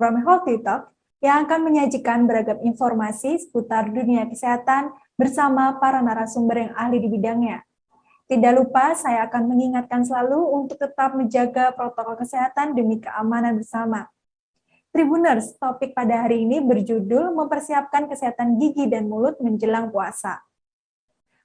from Healthy Talk yang akan menyajikan beragam informasi seputar dunia kesehatan bersama para narasumber yang ahli di bidangnya. Tidak lupa, saya akan mengingatkan selalu untuk tetap menjaga protokol kesehatan demi keamanan bersama. Tribuners, topik pada hari ini berjudul mempersiapkan kesehatan gigi dan mulut menjelang puasa.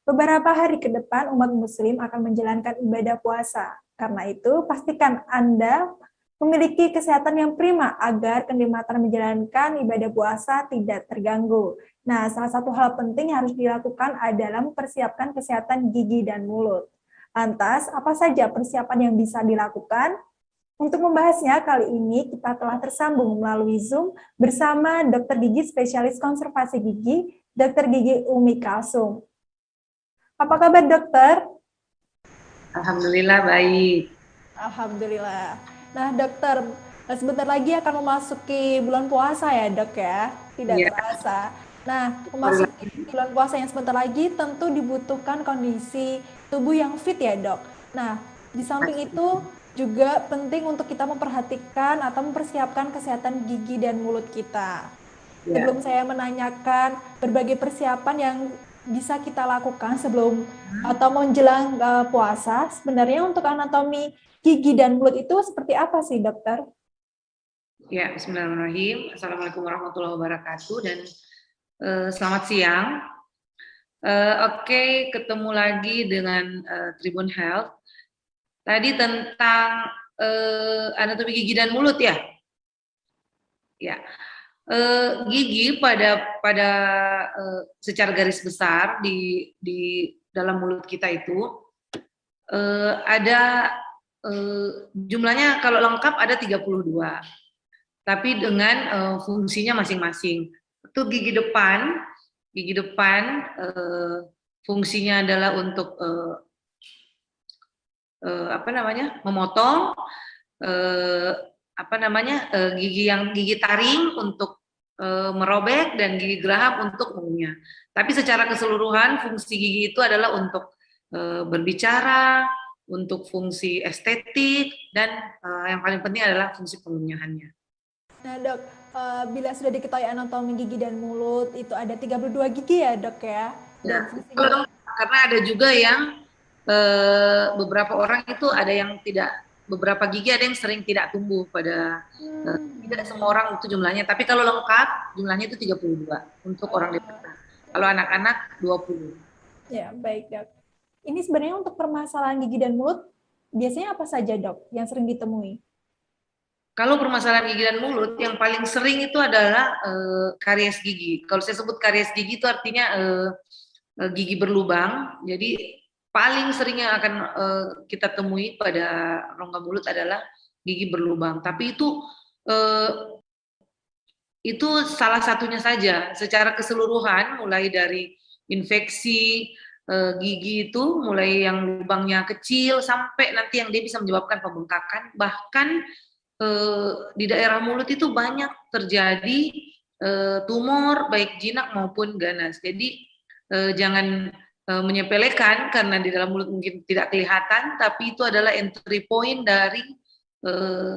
Beberapa hari ke depan umat muslim akan menjalankan ibadah puasa. Karena itu, pastikan Anda memiliki kesehatan yang prima agar kenikmatan menjalankan ibadah puasa tidak terganggu. Nah, salah satu hal penting yang harus dilakukan adalah mempersiapkan kesehatan gigi dan mulut. Lantas, apa saja persiapan yang bisa dilakukan? Untuk membahasnya, kali ini kita telah tersambung melalui Zoom bersama Dr. Gigi Spesialis Konservasi Gigi, Dr. Gigi Umi Kalsum. Apa kabar, dokter? Alhamdulillah baik. Alhamdulillah. Nah, dokter, sebentar lagi akan memasuki bulan puasa ya, dok ya? Tidak terasa. Nah, memasuki bulan puasa yang sebentar lagi tentu dibutuhkan kondisi tubuh yang fit ya, dok. Nah, di samping itu juga penting untuk kita memperhatikan atau mempersiapkan kesehatan gigi dan mulut kita. Sebelum saya menanyakan berbagai persiapan yang bisa kita lakukan sebelum atau menjelang puasa, sebenarnya untuk anatomi gigi dan mulut itu seperti apa sih, dokter? Ya, bismillahirrahmanirrahim. Assalamualaikum warahmatullahi wabarakatuh dan selamat siang. Oke, ketemu lagi dengan Tribun Health. Tadi tentang anatomi gigi dan mulut ya. Ya. Gigi pada secara garis besar di dalam mulut kita itu ada jumlahnya kalau lengkap ada 32, tapi dengan fungsinya masing-masing. Itu gigi depan fungsinya adalah untuk memotong, gigi taring untuk merobek dan gigi geraham untuk mengunyah. Tapi secara keseluruhan fungsi gigi itu adalah untuk berbicara, untuk fungsi estetik, dan yang paling penting adalah fungsi pengunyahannya. Nah, dok, bila sudah diketahui anatomi gigi dan mulut itu ada 32 gigi ya, dok ya? Dan fungsinya... Karena ada juga yang beberapa orang itu ada yang tidak, beberapa gigi ada yang sering tidak tumbuh pada tidak semua orang itu jumlahnya, tapi kalau lengkap jumlahnya itu 32 untuk orang dewasa. Kalau anak-anak 20. Ya, baik, dok. Ini sebenarnya untuk permasalahan gigi dan mulut biasanya apa saja, dok, yang sering ditemui? Kalau permasalahan gigi dan mulut yang paling sering itu adalah karies gigi. Kalau saya sebut karies gigi itu artinya gigi berlubang. Jadi paling sering yang akan kita temui pada rongga mulut adalah gigi berlubang. Tapi itu salah satunya saja. Secara keseluruhan, mulai dari infeksi gigi itu, mulai yang lubangnya kecil sampai nanti yang dia bisa menyebabkan pembengkakan. Bahkan di daerah mulut itu banyak terjadi tumor baik jinak maupun ganas. Jadi jangan menyepelekan karena di dalam mulut mungkin tidak kelihatan, tapi itu adalah entry point dari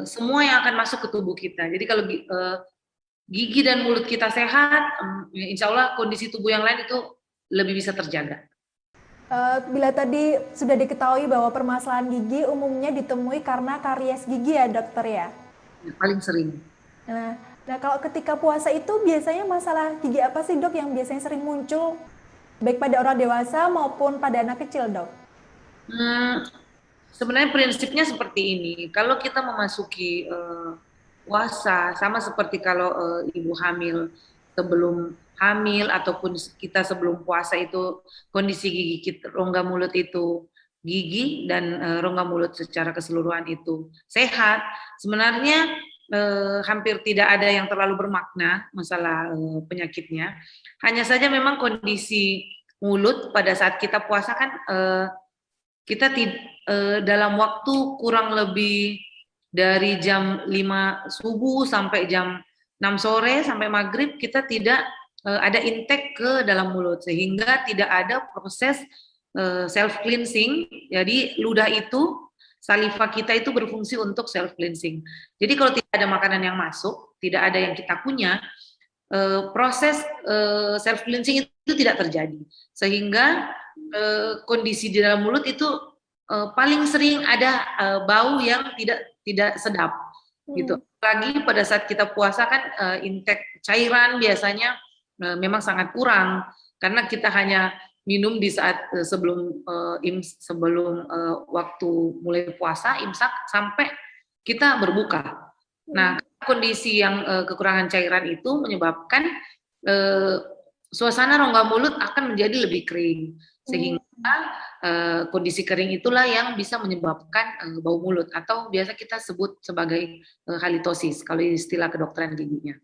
semua yang akan masuk ke tubuh kita. Jadi kalau gigi dan mulut kita sehat, insya Allah kondisi tubuh yang lain itu lebih bisa terjaga. Bila tadi sudah diketahui bahwa permasalahan gigi umumnya ditemui karena karies gigi ya, dokter ya? Paling sering. Nah, kalau ketika puasa itu biasanya masalah gigi apa sih, dok, yang biasanya sering muncul baik pada orang dewasa maupun pada anak kecil, dok? Sebenarnya prinsipnya seperti ini. Kalau kita memasuki puasa, sama seperti kalau ibu hamil sebelum hamil ataupun kita sebelum puasa itu kondisi gigi kita, rongga mulut itu, gigi dan rongga mulut secara keseluruhan itu sehat, sebenarnya hampir tidak ada yang terlalu bermakna masalah penyakitnya. Hanya saja memang kondisi mulut pada saat kita puasa kan kita dalam waktu kurang lebih dari jam 5 subuh sampai jam 6 sore sampai maghrib kita tidak ada intake ke dalam mulut, sehingga tidak ada proses self cleansing. Jadi ludah itu saliva kita itu berfungsi untuk self cleansing. Jadi kalau tidak ada makanan yang masuk, tidak ada yang kita punya, proses self cleansing itu tidak terjadi, sehingga kondisi di dalam mulut itu paling sering ada bau yang tidak sedap gitu. Lagi pada saat kita puasa kan intake cairan biasanya memang sangat kurang karena kita hanya minum di saat sebelum waktu mulai puasa imsak sampai kita berbuka. Nah, kondisi yang kekurangan cairan itu menyebabkan suasana rongga mulut akan menjadi lebih kering, sehingga kondisi kering itulah yang bisa menyebabkan bau mulut atau biasa kita sebut sebagai halitosis kalau istilah kedokteran giginya.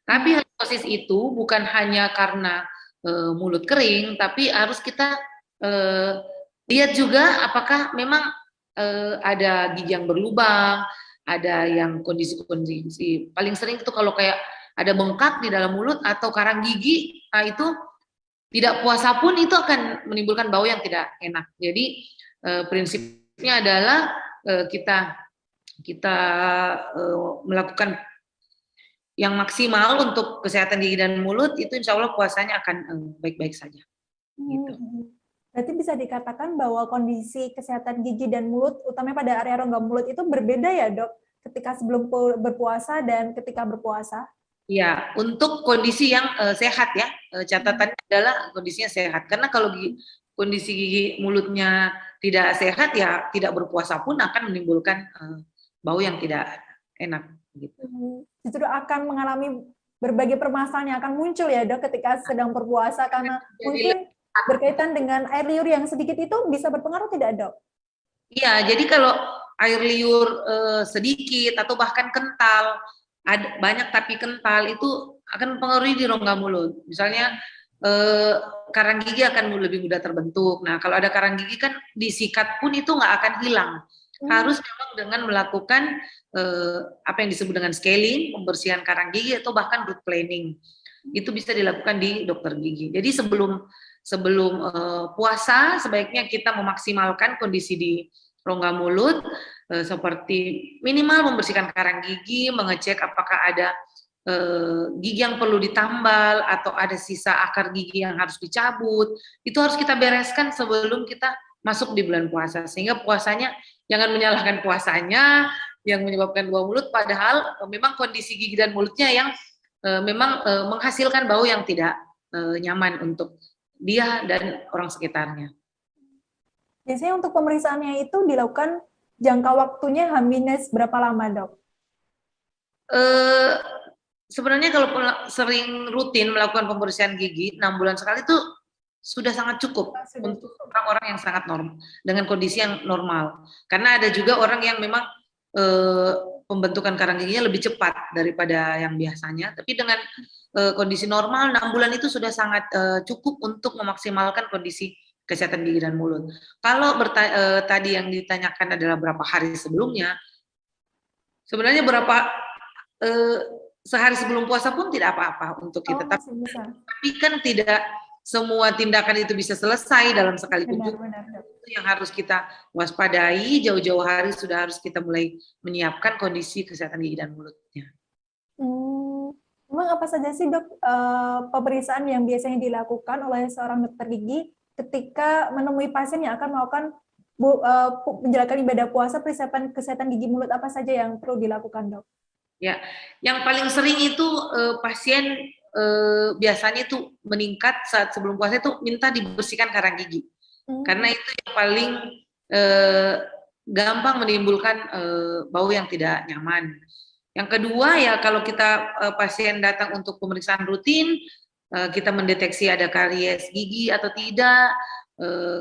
Tapi halitosis itu bukan hanya karena mulut kering, tapi harus kita lihat juga apakah memang ada gigi yang berlubang, ada yang kondisi-kondisi paling sering itu kalau kayak ada bengkak di dalam mulut atau karang gigi, nah itu tidak puasa pun itu akan menimbulkan bau yang tidak enak. Jadi prinsipnya adalah kita melakukan yang maksimal untuk kesehatan gigi dan mulut, itu insya Allah puasanya akan baik-baik saja. Gitu. Berarti bisa dikatakan bahwa kondisi kesehatan gigi dan mulut, utamanya pada area rongga mulut itu berbeda ya dok, ketika sebelum berpuasa dan ketika berpuasa? Ya, untuk kondisi yang sehat ya, catatannya adalah kondisinya sehat. Karena kalau kondisi gigi mulutnya tidak sehat ya, tidak berpuasa pun akan menimbulkan bau yang tidak enak. Gitu. Justru akan mengalami berbagai permasalahan yang akan muncul ya dok ketika sedang berpuasa, karena mungkin berkaitan dengan air liur yang sedikit itu bisa berpengaruh tidak dok? Iya, jadi kalau air liur sedikit atau bahkan kental, banyak tapi kental itu akan mempengaruhi di rongga mulut. Misalnya karang gigi akan lebih mudah terbentuk. Nah kalau ada karang gigi kan disikat pun itu nggak akan hilang. Harus memang dengan melakukan apa yang disebut dengan scaling, pembersihan karang gigi atau bahkan root planing. Itu bisa dilakukan di dokter gigi. Jadi sebelum puasa sebaiknya kita memaksimalkan kondisi di rongga mulut seperti minimal membersihkan karang gigi, mengecek apakah ada gigi yang perlu ditambal atau ada sisa akar gigi yang harus dicabut. Itu harus kita bereskan sebelum kita masuk di bulan puasa, sehingga puasanya jangan menyalahkan puasanya yang menyebabkan bau mulut, padahal memang kondisi gigi dan mulutnya yang memang menghasilkan bau yang tidak nyaman untuk dia dan orang sekitarnya. Biasanya untuk pemeriksaannya itu dilakukan jangka waktunya H- berapa lama dok? Sebenarnya kalau sering rutin melakukan pembersihan gigi 6 bulan sekali itu sudah sangat cukup untuk orang-orang yang sangat normal dengan kondisi yang normal. Karena ada juga orang yang memang pembentukan karang giginya lebih cepat daripada yang biasanya. Tapi dengan kondisi normal 6 bulan itu sudah sangat cukup untuk memaksimalkan kondisi kesehatan gigi dan mulut. Kalau tadi yang ditanyakan adalah berapa hari sebelumnya, sebenarnya sehari sebelum puasa pun tidak apa-apa untuk kita. Tapi kan tidak semua tindakan itu bisa selesai dalam sekali kunjungan. Itu yang harus kita waspadai, jauh-jauh hari sudah harus kita mulai menyiapkan kondisi kesehatan gigi dan mulutnya. Memang apa saja sih dok pemeriksaan yang biasanya dilakukan oleh seorang dokter gigi ketika menemui pasien yang akan melakukan menjalankan ibadah puasa, persiapan kesehatan gigi mulut apa saja yang perlu dilakukan dok? Ya, yang paling sering itu pasien biasanya itu meningkat saat sebelum puasa itu minta dibersihkan karang gigi, karena itu yang paling gampang menimbulkan bau yang tidak nyaman. Yang kedua ya kalau kita pasien datang untuk pemeriksaan rutin, kita mendeteksi ada karies gigi atau tidak.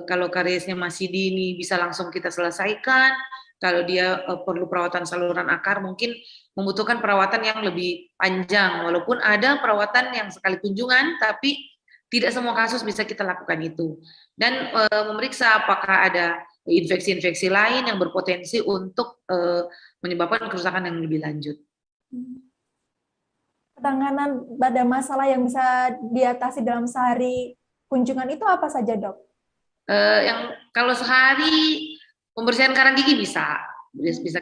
Kalau kariesnya masih dini bisa langsung kita selesaikan. Kalau dia perlu perawatan saluran akar mungkin membutuhkan perawatan yang lebih panjang, walaupun ada perawatan yang sekali kunjungan, tapi tidak semua kasus bisa kita lakukan itu. Dan memeriksa apakah ada infeksi-infeksi lain yang berpotensi untuk menyebabkan kerusakan yang lebih lanjut. Penanganan pada masalah yang bisa diatasi dalam sehari kunjungan itu apa saja dok? Yang kalau sehari Pembersihan karang gigi bisa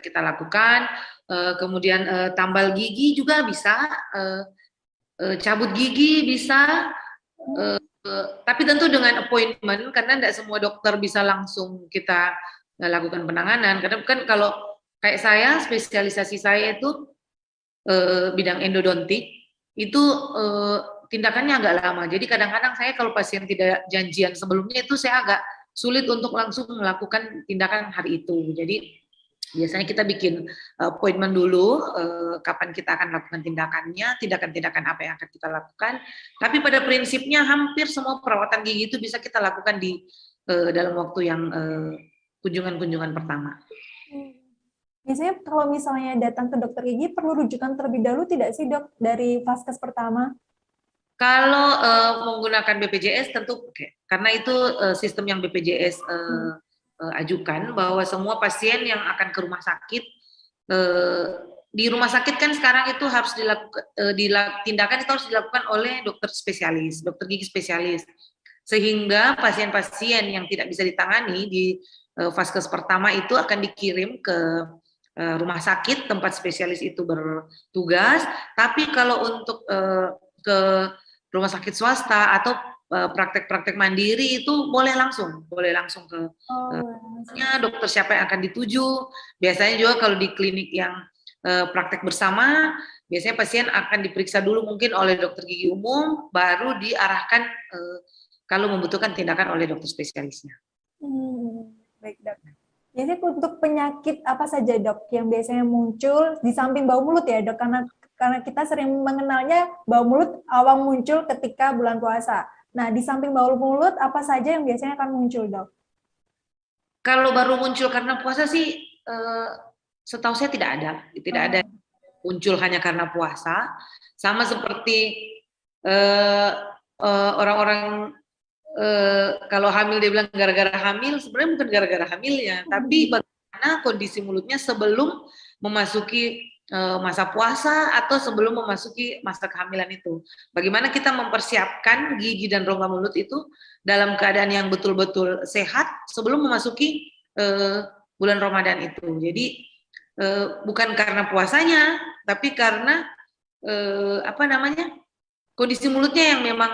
kita lakukan. Kemudian tambal gigi juga bisa, cabut gigi bisa. Tapi tentu dengan appointment, karena tidak semua dokter bisa langsung kita lakukan penanganan. Karena kan kalau kayak saya, spesialisasi saya itu bidang endodontik, itu tindakannya agak lama. Jadi kadang-kadang saya kalau pasien tidak janjian sebelumnya itu saya agak sulit untuk langsung melakukan tindakan hari itu. Jadi biasanya kita bikin appointment dulu, kapan kita akan lakukan tindakannya, tindakan-tindakan apa yang akan kita lakukan. Tapi pada prinsipnya hampir semua perawatan gigi itu bisa kita lakukan di dalam waktu yang kunjungan-kunjungan pertama. Biasanya kalau misalnya datang ke dokter gigi perlu rujukan terlebih dahulu tidak sih dok dari vaskes pertama? Kalau menggunakan BPJS tentu karena itu sistem yang BPJS ajukan, bahwa semua pasien yang akan ke rumah sakit, di rumah sakit kan sekarang itu harus dilakukan, tindakan itu harus dilakukan oleh dokter spesialis, dokter gigi spesialis, sehingga pasien-pasien yang tidak bisa ditangani di vaskes pertama itu akan dikirim ke rumah sakit tempat spesialis itu bertugas. Tapi kalau untuk ke rumah sakit swasta atau praktek-praktek mandiri itu boleh langsung ke dokter siapa yang akan dituju. Biasanya juga kalau di klinik yang praktek bersama, biasanya pasien akan diperiksa dulu mungkin oleh dokter gigi umum, baru diarahkan kalau membutuhkan tindakan oleh dokter spesialisnya. Baik dok. Jadi untuk penyakit apa saja dok yang biasanya muncul di samping bau mulut ya dok, karena kita sering mengenalnya bau mulut awal muncul ketika bulan puasa. Nah di samping bau mulut apa saja yang biasanya akan muncul dok? Kalau baru muncul karena puasa sih, setahu saya tidak ada muncul hanya karena puasa. Sama seperti orang-orang kalau hamil dia bilang gara-gara hamil, sebenarnya bukan gara-gara hamilnya, tapi bagaimana kondisi mulutnya sebelum memasuki masa puasa atau sebelum memasuki masa kehamilan itu. Bagaimana kita mempersiapkan gigi dan rongga mulut itu dalam keadaan yang betul-betul sehat sebelum memasuki bulan Ramadan itu. Jadi bukan karena puasanya, tapi karena kondisi mulutnya yang memang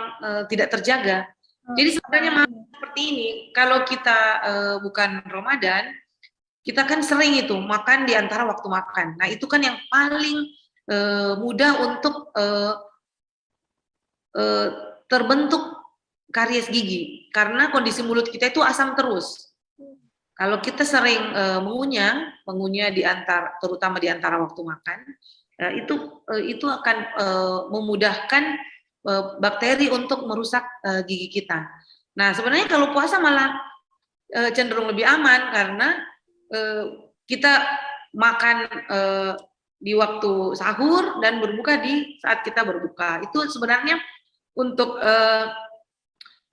tidak terjaga. Jadi sebenarnya seperti ini, kalau kita bukan Ramadan, kita kan sering itu makan di antara waktu makan. Nah itu kan yang paling mudah untuk terbentuk karies gigi, karena kondisi mulut kita itu asam terus. Kalau kita sering mengunyah terutama di antara waktu makan, itu akan memudahkan bakteri untuk merusak gigi kita. Nah sebenarnya kalau puasa malah cenderung lebih aman, karena kita makan di waktu sahur dan berbuka di saat kita berbuka. Itu sebenarnya untuk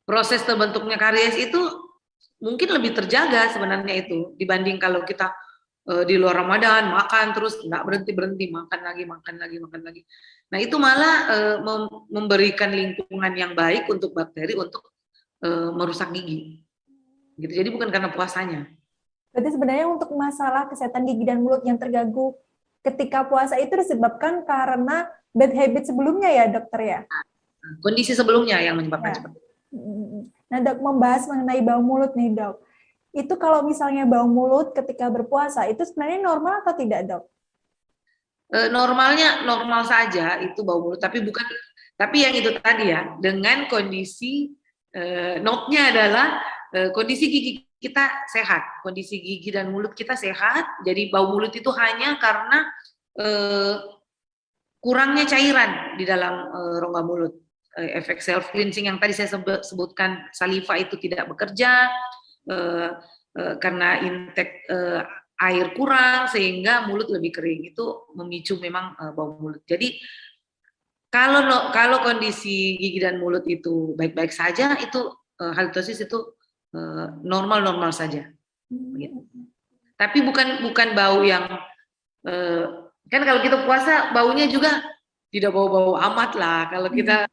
proses terbentuknya karies itu mungkin lebih terjaga sebenarnya itu dibanding kalau kita di luar Ramadan makan terus nggak berhenti makan lagi. Nah itu malah memberikan lingkungan yang baik untuk bakteri untuk merusak gigi. Gitu. Jadi bukan karena puasanya. Berarti sebenarnya untuk masalah kesehatan gigi dan mulut yang terganggu ketika puasa itu disebabkan karena bad habit sebelumnya ya dokter ya? Kondisi sebelumnya yang menyebabkan seperti itu. Nah dok, membahas mengenai bau mulut nih dok. Itu kalau misalnya bau mulut ketika berpuasa itu sebenarnya normal atau tidak dok? Normalnya normal saja itu bau mulut, tapi yang itu tadi ya, dengan kondisi note-nya adalah kondisi gigi kita sehat, kondisi gigi dan mulut kita sehat. Jadi bau mulut itu hanya karena kurangnya cairan di dalam rongga mulut. Efek self cleansing yang tadi saya sebutkan, saliva itu tidak bekerja karena intake air kurang sehingga mulut lebih kering, itu memicu memang bau mulut. Jadi kalau kondisi gigi dan mulut itu baik-baik saja, itu halitosis itu normal saja. Begitu. Tapi bukan bau yang kan kalau kita puasa baunya juga tidak bau-bau amat lah. Kalau kita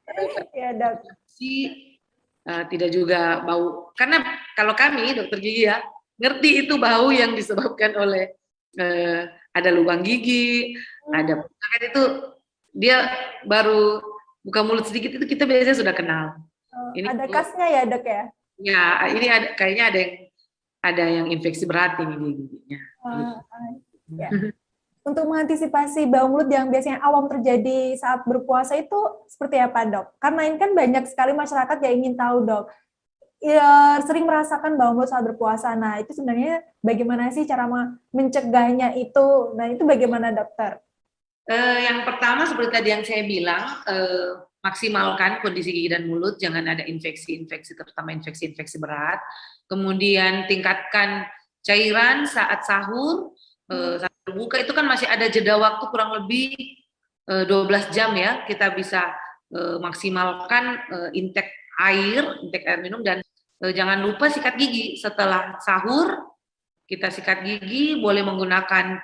tidak juga bau, karena kalau kami dokter gigi ya, ngerti itu bau yang disebabkan oleh ada lubang gigi, ada kan itu dia baru buka mulut sedikit itu kita biasanya sudah kenal. Ini ada khasnya ya dok ya? Ya, ini kayaknya ada yang infeksi berat ini di giginya. Ya. Untuk mengantisipasi bau mulut yang biasanya awam terjadi saat berpuasa itu seperti apa dok? Karena ini kan banyak sekali masyarakat yang ingin tahu dok. Ya, sering merasakan bau mulut saat berpuasa. Nah, itu sebenarnya bagaimana sih cara mencegahnya itu? Nah, itu bagaimana dokter? Yang pertama seperti tadi yang saya bilang, maksimalkan kondisi gigi dan mulut, jangan ada infeksi-infeksi, terutama infeksi-infeksi berat. Kemudian tingkatkan cairan saat sahur, saat berbuka itu kan masih ada jeda waktu kurang lebih 12 jam ya, kita bisa maksimalkan intake air minum, dan jangan lupa sikat gigi setelah sahur. Kita sikat gigi, boleh menggunakan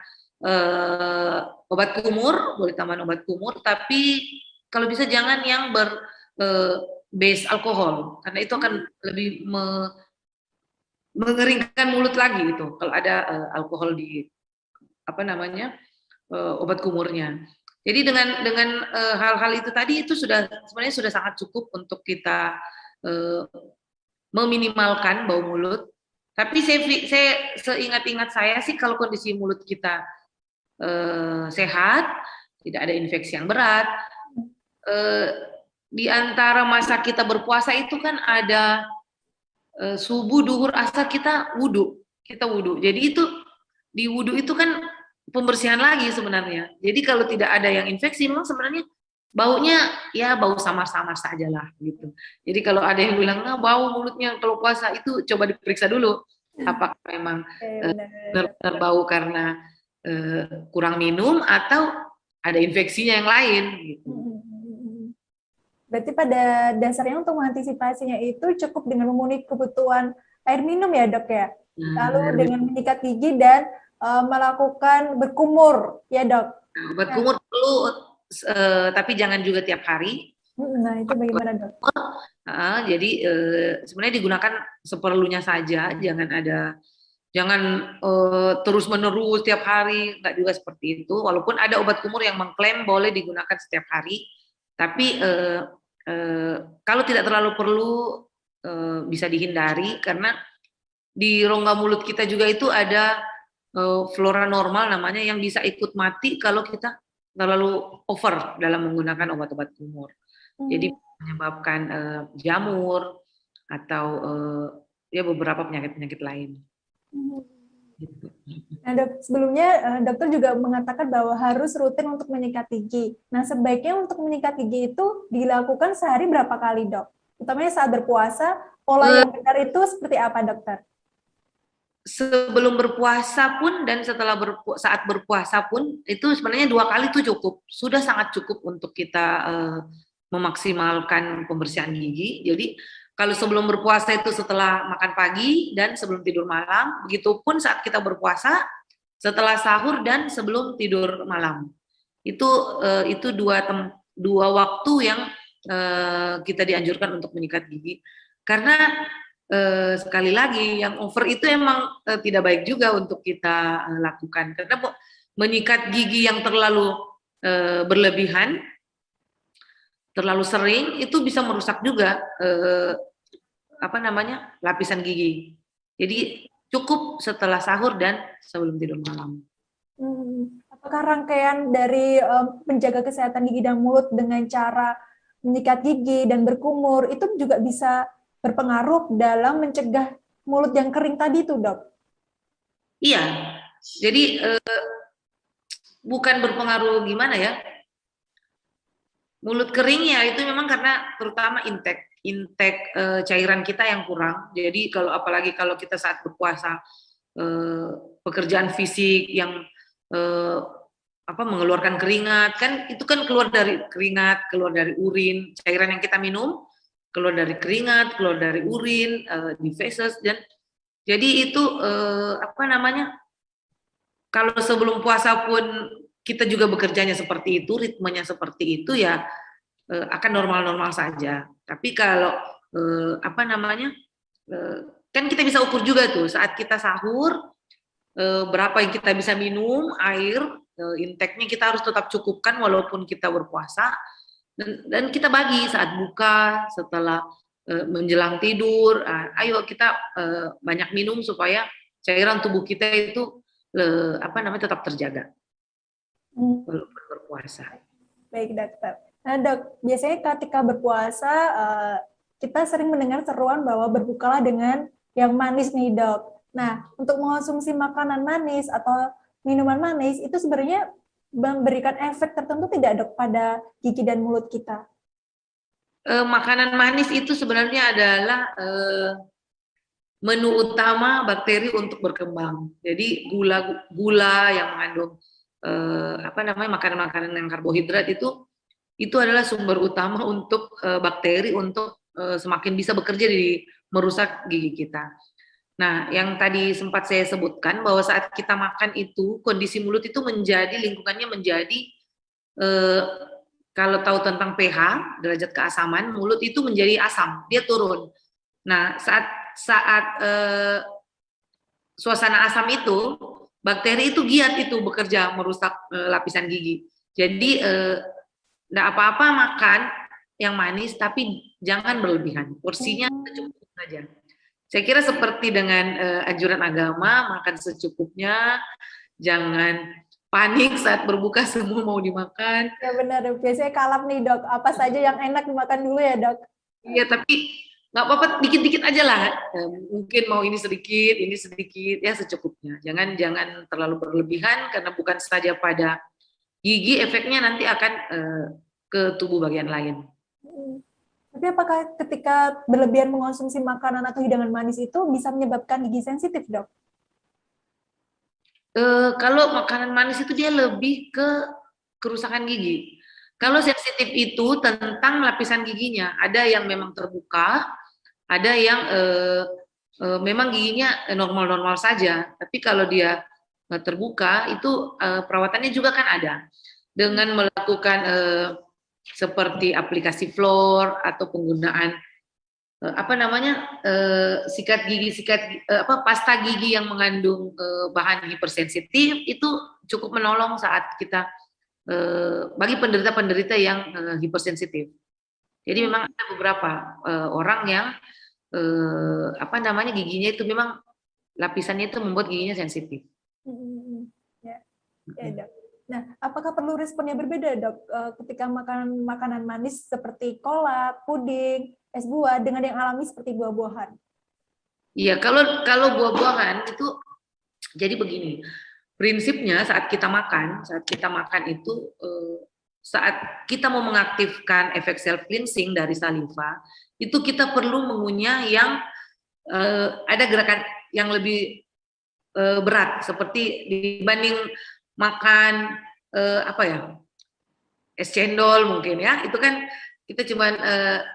obat kumur, boleh tambahan obat kumur, tapi kalau bisa jangan yang base alkohol, karena itu akan lebih mengeringkan mulut lagi itu kalau ada alkohol di obat kumurnya. Jadi dengan hal-hal itu tadi itu sebenarnya sudah sangat cukup untuk kita meminimalkan bau mulut. Tapi saya seingat-ingat saya sih kalau kondisi mulut kita sehat, tidak ada infeksi yang berat, di antara masa kita berpuasa itu kan ada subuh, duhur, asar, kita wudhu. Jadi itu di wudhu itu kan pembersihan lagi sebenarnya. Jadi kalau tidak ada yang infeksi, memang sebenarnya baunya ya bau samar-samar saja lah gitu. Jadi kalau ada yang bilang bau mulutnya kalau puasa, itu coba diperiksa dulu apakah memang benar-benar bau karena kurang minum atau ada infeksinya yang lain gitu. Berarti pada dasarnya untuk mengantisipasinya itu cukup dengan memenuhi kebutuhan air minum ya dok ya? Lalu dengan menyikat gigi dan melakukan berkumur ya dok? Berkumur perlu, tapi jangan juga tiap hari. Nah itu bagaimana dok? Jadi sebenarnya digunakan seperlunya saja, jangan terus menerus tiap hari, nggak juga seperti itu. Walaupun ada obat kumur yang mengklaim boleh digunakan setiap hari, tapi kalau tidak terlalu perlu bisa dihindari, karena di rongga mulut kita juga itu ada flora normal namanya yang bisa ikut mati kalau kita terlalu over dalam menggunakan obat-obat kumur. Jadi menyebabkan jamur atau ya beberapa penyakit-penyakit lain. Nah dok, sebelumnya dokter juga mengatakan bahwa harus rutin untuk menyikat gigi. Nah sebaiknya untuk menyikat gigi itu dilakukan sehari berapa kali dok? Utamanya saat berpuasa, pola yang benar itu seperti apa dokter? Sebelum berpuasa pun dan saat berpuasa pun itu sebenarnya 2 kali itu cukup, sudah sangat cukup untuk kita memaksimalkan pembersihan gigi. Jadi kalau sebelum berpuasa itu setelah makan pagi dan sebelum tidur malam, begitupun saat kita berpuasa setelah sahur dan sebelum tidur malam. Itu dua waktu yang kita dianjurkan untuk menyikat gigi, karena sekali lagi yang over itu emang tidak baik juga untuk kita lakukan, karena menyikat gigi yang terlalu berlebihan, terlalu sering, itu bisa merusak juga lapisan gigi. Jadi cukup setelah sahur dan sebelum tidur malam. Apakah rangkaian dari menjaga kesehatan gigi dan mulut dengan cara menyikat gigi dan berkumur itu juga bisa berpengaruh dalam mencegah mulut yang kering tadi tuh dok? Iya, jadi bukan berpengaruh gimana ya, mulut kering ya itu memang karena terutama intake cairan kita yang kurang. Jadi apalagi kalau kita saat berpuasa, pekerjaan fisik yang mengeluarkan keringat, kan itu kan keluar dari keringat, keluar dari urin, cairan yang kita minum keluar dari keringat, keluar dari urin, di feses, dan jadi itu kalau sebelum puasa pun kita juga bekerjanya seperti itu, ritmenya seperti itu ya akan normal-normal saja. Tapi kalau kan kita bisa ukur juga tuh saat kita sahur berapa yang kita bisa minum air, intake-nya kita harus tetap cukupkan walaupun kita berpuasa, dan kita bagi saat buka, setelah menjelang tidur. Ayo kita banyak minum supaya cairan tubuh kita itu tetap terjaga walaupun berpuasa. Baik dokter. Nah dok, biasanya ketika berpuasa kita sering mendengar seruan bahwa berbukalah dengan yang manis nih dok. Nah untuk mengonsumsi makanan manis atau minuman manis itu sebenarnya memberikan efek tertentu tidak dok pada gigi dan mulut kita? Makanan manis itu sebenarnya adalah menu utama bakteri untuk berkembang. Jadi gula yang mengandung makanan-makanan yang karbohidrat itu adalah sumber utama untuk bakteri untuk semakin bisa bekerja di merusak gigi kita. Nah, yang tadi sempat saya sebutkan bahwa saat kita makan itu kondisi mulut itu lingkungannya menjadi kalau tahu tentang pH, derajat keasaman, mulut itu menjadi asam, dia turun. Nah, saat suasana asam itu, bakteri itu giat itu bekerja merusak lapisan gigi. Jadi nggak apa-apa makan yang manis, tapi jangan berlebihan. Porsinya secukupnya saja. Saya kira seperti dengan anjuran agama, makan secukupnya, jangan panik saat berbuka semua mau dimakan. Ya benar, biasanya kalap nih dok, apa saja yang enak dimakan dulu ya dok. Iya, tapi nggak apa-apa, dikit-dikit aja lah. Mungkin mau ini sedikit ya secukupnya. Jangan terlalu berlebihan karena bukan saja pada gigi, efeknya nanti akan ke tubuh bagian lain. Tapi apakah ketika berlebihan mengonsumsi makanan atau hidangan manis itu bisa menyebabkan gigi sensitif dok? Kalau makanan manis itu dia lebih ke kerusakan gigi. Kalau sensitif itu tentang lapisan giginya, ada yang memang terbuka, ada yang memang giginya normal-normal saja. Tapi kalau dia terbuka, itu perawatannya juga kan ada. Dengan melakukan seperti aplikasi fluor atau penggunaan sikat gigi, pasta gigi yang mengandung bahan hipersensitif itu cukup menolong saat kita bagi penderita-penderita yang hipersensitif. Jadi memang ada beberapa orang yang giginya itu memang lapisannya itu membuat giginya sensitif. Ya, dok. Nah, apakah perlu respon yang berbeda dok ketika makan makanan manis seperti kolak, puding, es buah dengan yang alami seperti buah-buahan? Iya, kalau buah-buahan itu jadi begini. Prinsipnya saat kita makan itu saat kita mau mengaktifkan efek self cleansing dari saliva, itu kita perlu mengunyah yang ada gerakan yang lebih berat, seperti dibanding makan es cendol mungkin ya, itu kan kita cuman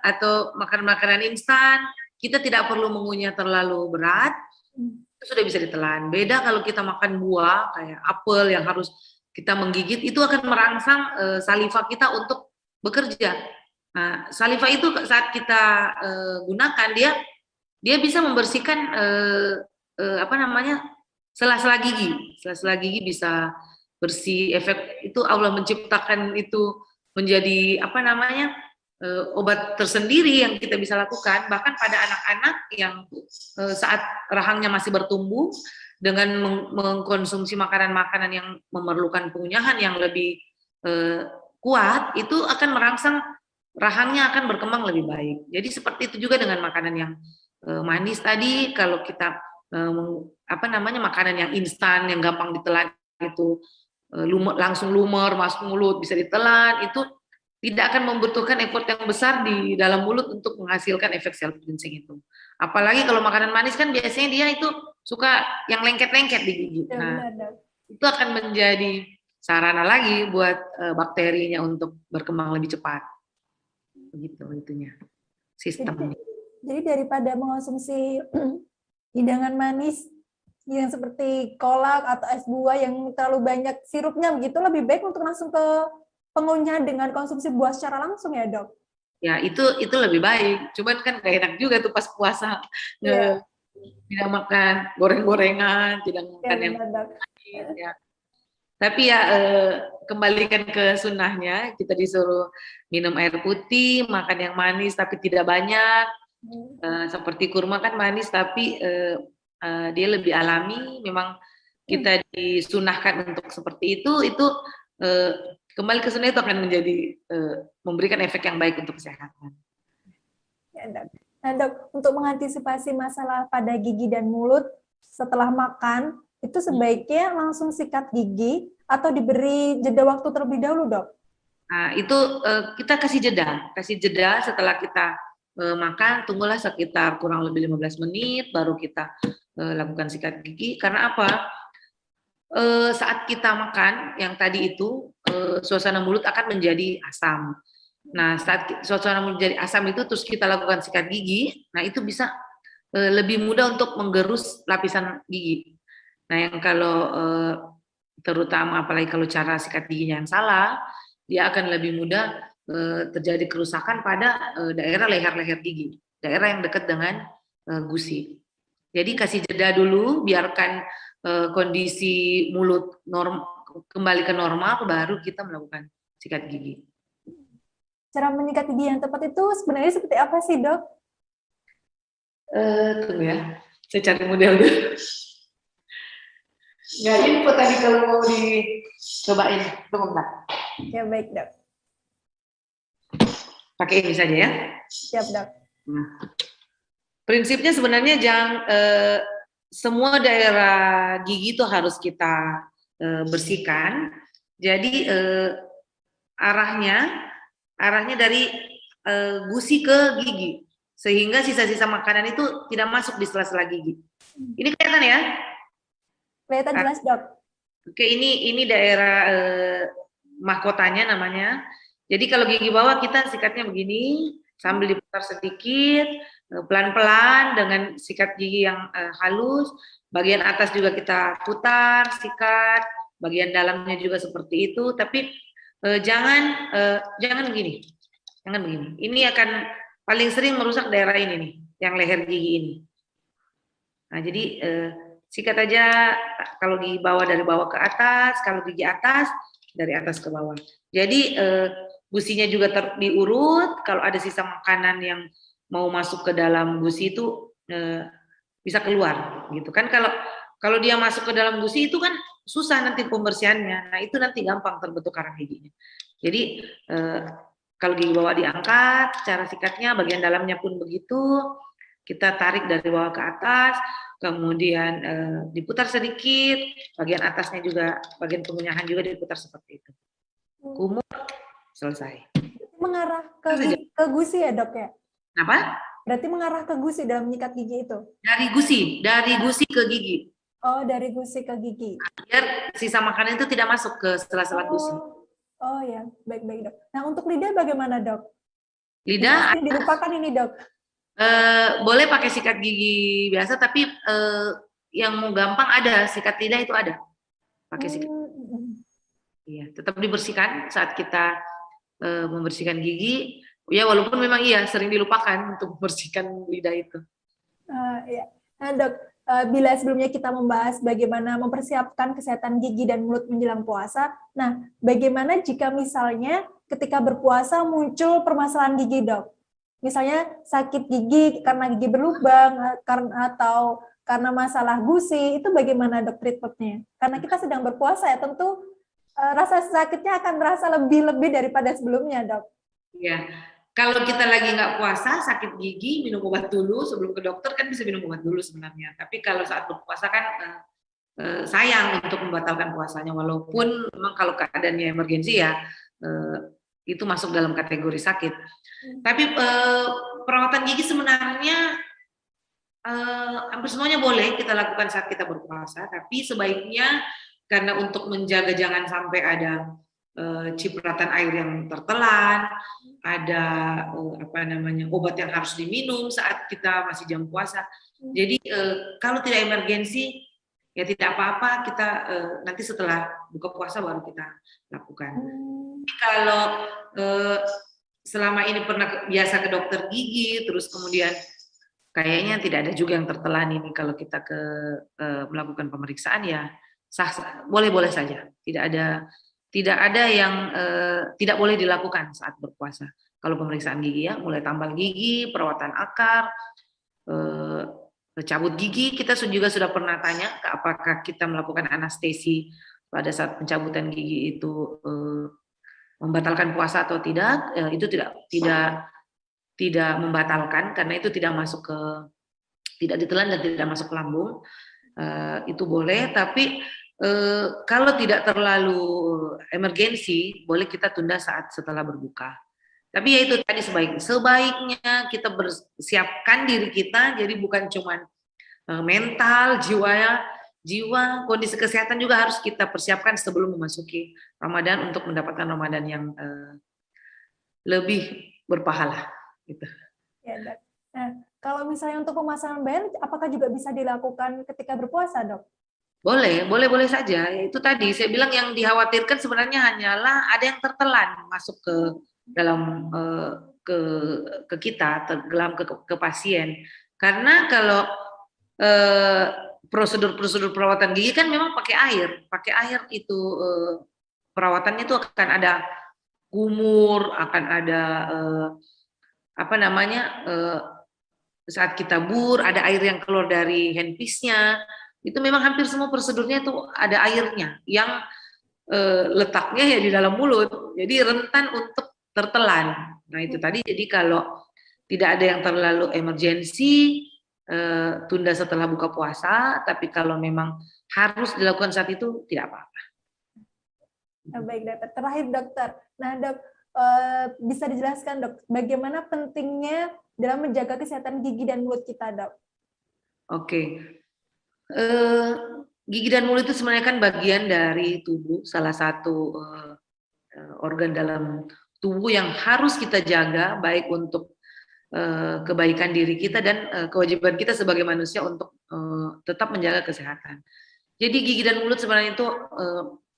atau makan makanan instan, kita tidak perlu mengunyah terlalu berat, itu sudah bisa ditelan. Beda kalau kita makan buah kayak apel yang harus kita menggigit, itu akan merangsang saliva kita untuk bekerja. Nah, saliva itu saat kita gunakan dia bisa membersihkan sela-sela gigi bisa bersih. Efek itu Allah menciptakan itu menjadi obat tersendiri yang kita bisa lakukan bahkan pada anak-anak yang saat rahangnya masih bertumbuh, dengan mengkonsumsi makanan-makanan yang memerlukan pengunyahan yang lebih kuat, itu akan merangsang rahangnya akan berkembang lebih baik. Jadi seperti itu juga dengan makanan yang manis tadi. Kalau kita makanan yang instan yang gampang ditelan itu langsung lumer masuk mulut, bisa ditelan, itu tidak akan membutuhkan effort yang besar di dalam mulut untuk menghasilkan efek self cleansing itu. Apalagi kalau makanan manis kan biasanya dia itu suka yang lengket-lengket di gigi. Nah, itu akan menjadi sarana lagi buat bakterinya untuk berkembang lebih cepat. Begitu itunya sistemnya. Jadi daripada mengonsumsi hidangan manis yang seperti kolak atau es buah yang terlalu banyak sirupnya begitu, lebih baik untuk langsung ke pengunyahan dengan konsumsi buah secara langsung ya dok? Ya itu lebih baik, cuman kan gak enak juga tuh pas puasa tidak makan goreng-gorengan, tidak Ya makan yang benar dok. manis, ya. Tapi ya kembalikan ke sunnahnya, kita disuruh minum air putih, makan yang manis tapi tidak banyak. Seperti kurma kan manis tapi dia lebih alami. Memang kita disunahkan untuk seperti itu eh, kembali ke sunnah itu akan menjadi memberikan efek yang baik untuk kesehatan. Ya, dok. Nah, dok, untuk mengantisipasi masalah pada gigi dan mulut setelah makan, itu sebaiknya langsung sikat gigi atau diberi jeda waktu terlebih dahulu, dok? Nah, itu kita kasih jeda setelah kita makan, tunggulah sekitar kurang lebih 15 menit, baru kita lakukan sikat gigi. Karena apa? Saat kita makan, yang tadi itu, suasana mulut akan menjadi asam. Nah, saat suasana mulut menjadi asam itu, terus kita lakukan sikat gigi, nah itu bisa lebih mudah untuk menggerus lapisan gigi. Nah, yang kalau terutama apalagi kalau cara sikat giginya yang salah, dia akan lebih mudah terjadi kerusakan pada daerah leher-leher gigi, daerah yang dekat dengan gusi. Jadi kasih jeda dulu, biarkan kondisi mulut kembali ke normal, baru kita melakukan sikat gigi. Cara menyikat gigi yang tepat itu sebenarnya seperti apa sih, dok? Tunggu ya, saya cari model dulu. Nggak info tadi kalau mau dicobain, tunggu bentar. Ya baik, dok. Pakai ini saja ya. Siap, dok. Nah, prinsipnya sebenarnya semua daerah gigi itu harus kita bersihkan. Jadi arahnya dari gusi ke gigi, sehingga sisa-sisa makanan itu tidak masuk di sela-sela gigi. Ini kelihatan ya? Kelihatan jelas, dok. Oke, ini daerah mahkotanya namanya. Jadi kalau gigi bawah kita sikatnya begini, sambil diputar sedikit, pelan-pelan dengan sikat gigi yang halus. Bagian atas juga kita putar, sikat. Bagian dalamnya juga seperti itu. Tapi jangan begini, jangan begini. Ini akan paling sering merusak daerah ini nih, yang leher gigi ini. Nah, jadi sikat aja kalau gigi bawah dari bawah ke atas, kalau gigi atas dari atas ke bawah. Jadi gusinya juga diurut. Kalau ada sisa makanan yang mau masuk ke dalam gusi itu bisa keluar, gitu kan? Kalau dia masuk ke dalam gusi itu kan susah nanti pembersihannya. Nah itu nanti gampang terbentuk karang giginya. Jadi kalau gigi bawah diangkat, cara sikatnya bagian dalamnya pun begitu. Kita tarik dari bawah ke atas, kemudian diputar sedikit, bagian atasnya juga, bagian pengunyahan juga diputar seperti itu. Kumur, selesai. Mengarah ke gusi ya, dok ya? Apa? Berarti mengarah ke gusi dalam menyikat gigi itu? Dari gusi ke gigi. Oh, dari gusi ke gigi. Biar sisa makanan itu tidak masuk ke sela-sela gusi. Oh ya, baik-baik, dok. Nah, untuk lidah bagaimana, dok? Lidah dilupakan ini, dok. Boleh pakai sikat gigi biasa, tapi yang mau gampang ada sikat lidah itu ada. Pakai sikat. Iya, tetap dibersihkan saat kita membersihkan gigi. Ya, walaupun memang iya sering dilupakan untuk membersihkan lidah itu. Ya. Nah, dok, bila sebelumnya kita membahas bagaimana mempersiapkan kesehatan gigi dan mulut menjelang puasa, nah, bagaimana jika misalnya ketika berpuasa muncul permasalahan gigi, dok? Misalnya sakit gigi karena gigi berlubang, atau karena masalah gusi, itu bagaimana, dok, treatmentnya? Karena kita sedang berpuasa ya, tentu rasa sakitnya akan terasa lebih daripada sebelumnya, dok. Iya. Kalau kita lagi nggak puasa, sakit gigi, minum obat dulu sebelum ke dokter, kan bisa minum obat dulu sebenarnya. Tapi kalau saat berpuasa kan sayang untuk membatalkan puasanya, walaupun memang kalau keadaannya emergensi ya itu masuk dalam kategori sakit. Tapi perawatan gigi sebenarnya hampir semuanya boleh kita lakukan saat kita berpuasa, tapi sebaiknya karena untuk menjaga jangan sampai ada cipratan air yang tertelan, ada obat yang harus diminum saat kita masih jam puasa. Jadi kalau tidak emergensi ya tidak apa-apa, kita nanti setelah buka puasa baru kita lakukan. Kalau selama ini pernah biasa ke dokter gigi, terus kemudian kayaknya tidak ada juga yang tertelan ini kalau kita melakukan pemeriksaan ya boleh-boleh saja. Tidak ada yang tidak boleh dilakukan saat berpuasa. Kalau pemeriksaan gigi ya, mulai tambal gigi, perawatan akar, cabut gigi, kita juga sudah pernah tanya apakah kita melakukan anestesi pada saat pencabutan gigi itu membatalkan puasa atau tidak. Itu tidak membatalkan karena itu tidak ditelan dan tidak masuk ke lambung. Itu boleh, tapi kalau tidak terlalu emergensi, boleh kita tunda saat setelah berbuka. Tapi ya itu tadi sebaiknya kita bersiapkan diri kita, jadi bukan cuma mental, jiwa, kondisi kesehatan juga harus kita persiapkan sebelum memasuki Ramadan untuk mendapatkan Ramadan yang lebih berpahala. Gitu. Ya, Dok. Nah, kalau misalnya untuk pemasangan band, apakah juga bisa dilakukan ketika berpuasa, Dok? Boleh saja. Itu tadi saya bilang yang dikhawatirkan sebenarnya hanyalah ada yang tertelan masuk ke dalam ke kita, tenggelam ke pasien. Karena kalau prosedur perawatan gigi kan memang pakai air itu perawatannya itu akan ada kumur, akan ada saat kita bur ada air yang keluar dari handpiece-nya. Itu memang hampir semua prosedurnya itu ada airnya yang letaknya ya di dalam mulut, jadi rentan untuk tertelan. Nah itu tadi, jadi kalau tidak ada yang terlalu emergensi, tunda setelah buka puasa, tapi kalau memang harus dilakukan saat itu, tidak apa-apa. Baik, Dokter. Terakhir, Dokter. Nah, Dok, bisa dijelaskan, Dok, bagaimana pentingnya dalam menjaga kesehatan gigi dan mulut kita, Dok? Oke. Gigi dan mulut itu sebenarnya kan bagian dari tubuh, salah satu organ dalam tubuh yang harus kita jaga, baik untuk kebaikan diri kita dan kewajiban kita sebagai manusia untuk tetap menjaga kesehatan. Jadi gigi dan mulut sebenarnya itu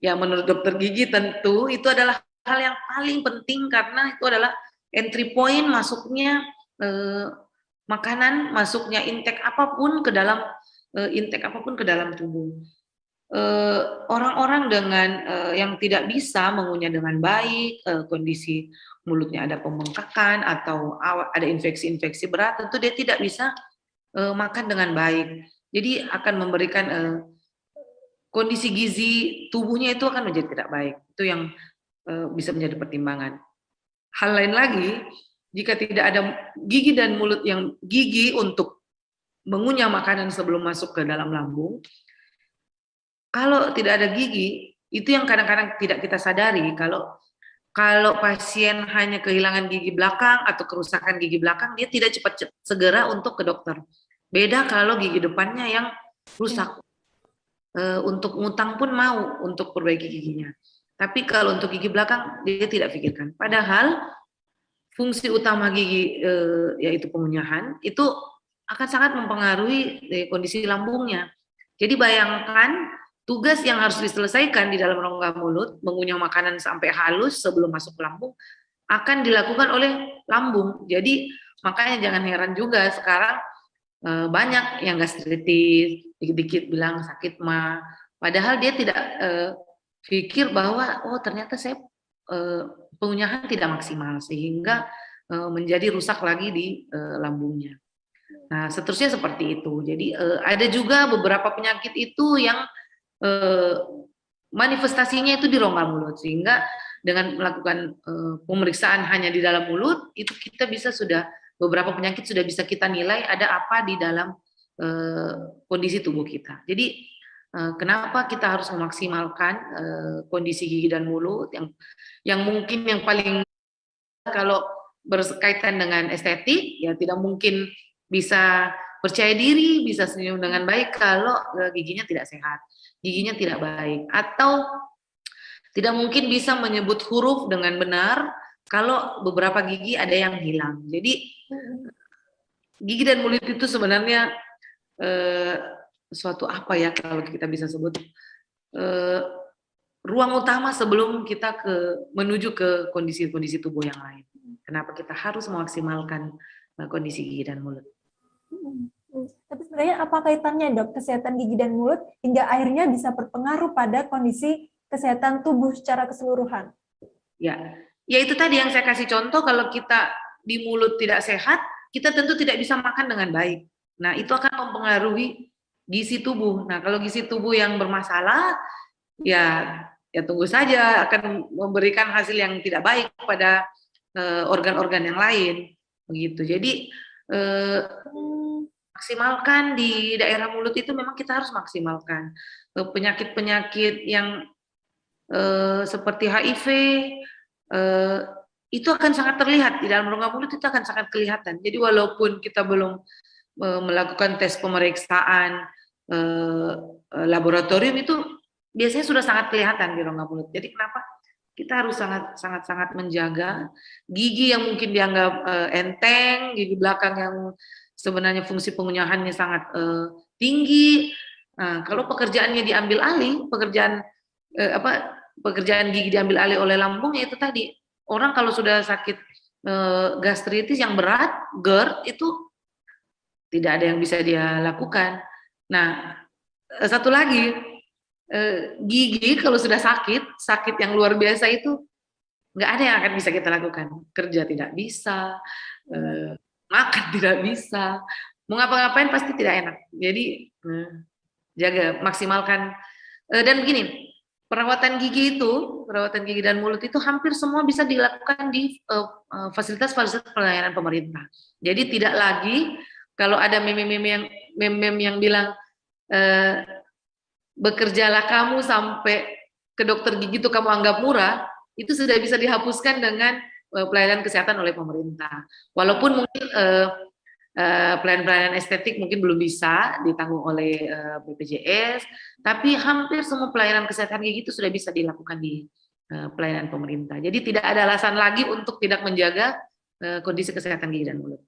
ya menurut dokter gigi tentu itu adalah hal yang paling penting karena itu adalah entry point masuknya makanan, masuknya intake apapun ke dalam tubuh. Orang-orang dengan yang tidak bisa mengunyah dengan baik, kondisi mulutnya ada pembengkakan atau ada infeksi-infeksi berat, tentu dia tidak bisa makan dengan baik. Jadi akan memberikan kondisi gizi tubuhnya itu akan menjadi tidak baik. Itu yang bisa menjadi pertimbangan. Hal lain lagi, jika tidak ada gigi dan mulut yang gigi untuk mengunyah makanan sebelum masuk ke dalam lambung, kalau tidak ada gigi, itu yang kadang-kadang tidak kita sadari, kalau pasien hanya kehilangan gigi belakang atau kerusakan gigi belakang, dia tidak cepat segera untuk ke dokter. Beda kalau gigi depannya yang rusak. Untuk ngutang pun mau untuk perbaiki giginya. Tapi kalau untuk gigi belakang, dia tidak pikirkan. Padahal fungsi utama gigi, yaitu pengunyahan, itu akan sangat mempengaruhi kondisi lambungnya. Jadi bayangkan, tugas yang harus diselesaikan di dalam rongga mulut, mengunyah makanan sampai halus sebelum masuk ke lambung, akan dilakukan oleh lambung. Jadi makanya jangan heran juga sekarang banyak yang gastritis, dikit-dikit bilang sakit mah. Padahal dia tidak pikir bahwa oh ternyata saya pengunyahan tidak maksimal sehingga menjadi rusak lagi di lambungnya. Nah seterusnya seperti itu. Jadi ada juga beberapa penyakit itu yang manifestasinya itu di rongga mulut, sehingga dengan melakukan pemeriksaan hanya di dalam mulut itu kita bisa beberapa penyakit sudah bisa kita nilai ada apa di dalam kondisi tubuh kita. Jadi kenapa kita harus memaksimalkan kondisi gigi dan mulut yang mungkin yang paling, kalau berkaitan dengan estetik ya tidak mungkin bisa percaya diri, bisa senyum dengan baik kalau giginya tidak sehat, giginya tidak baik, atau tidak mungkin bisa menyebut huruf dengan benar kalau beberapa gigi ada yang hilang. Jadi gigi dan mulut itu sebenarnya suatu apa ya kalau kita bisa sebut ruang utama sebelum kita menuju ke kondisi-kondisi tubuh yang lain. Kenapa kita harus memaksimalkan kondisi gigi dan mulut? Tapi sebenarnya apa kaitannya dok kesehatan gigi dan mulut hingga akhirnya bisa berpengaruh pada kondisi kesehatan tubuh secara keseluruhan? Ya, ya itu tadi yang saya kasih contoh, kalau kita di mulut tidak sehat, kita tentu tidak bisa makan dengan baik. Nah, itu akan mempengaruhi gizi tubuh. Nah, kalau gizi tubuh yang bermasalah, ya ya tunggu saja akan memberikan hasil yang tidak baik pada organ-organ yang lain begitu. Jadi maksimalkan di daerah mulut itu, memang kita harus maksimalkan penyakit-penyakit yang seperti HIV itu akan sangat terlihat di dalam rongga mulut, itu akan sangat kelihatan. Jadi walaupun kita belum melakukan tes pemeriksaan laboratorium, itu biasanya sudah sangat kelihatan di rongga mulut. Jadi kenapa kita harus sangat menjaga gigi yang mungkin dianggap enteng, gigi belakang yang sebenarnya fungsi pengunyahannya sangat tinggi. Nah, kalau pekerjaannya diambil alih, pekerjaan gigi diambil alih oleh lambung, ya itu tadi, orang kalau sudah sakit gastritis yang berat, GERD, itu tidak ada yang bisa dia lakukan. Nah, satu lagi, gigi kalau sudah sakit yang luar biasa itu, nggak ada yang akan bisa kita lakukan. Kerja tidak bisa, makan tidak bisa, mau ngapa-ngapain pasti tidak enak. Jadi jaga, maksimalkan. Dan begini, perawatan gigi dan mulut itu hampir semua bisa dilakukan di fasilitas-fasilitas pelayanan pemerintah. Jadi tidak lagi kalau ada meme yang bilang bekerjalah kamu sampai ke dokter gigi itu kamu anggap murah, itu sudah bisa dihapuskan dengan pelayanan kesehatan oleh pemerintah. Walaupun mungkin pelayanan estetik mungkin belum bisa ditanggung oleh BPJS, tapi hampir semua pelayanan kesehatan gigi itu sudah bisa dilakukan di pelayanan pemerintah. Jadi tidak ada alasan lagi untuk tidak menjaga kondisi kesehatan gigi dan mulut.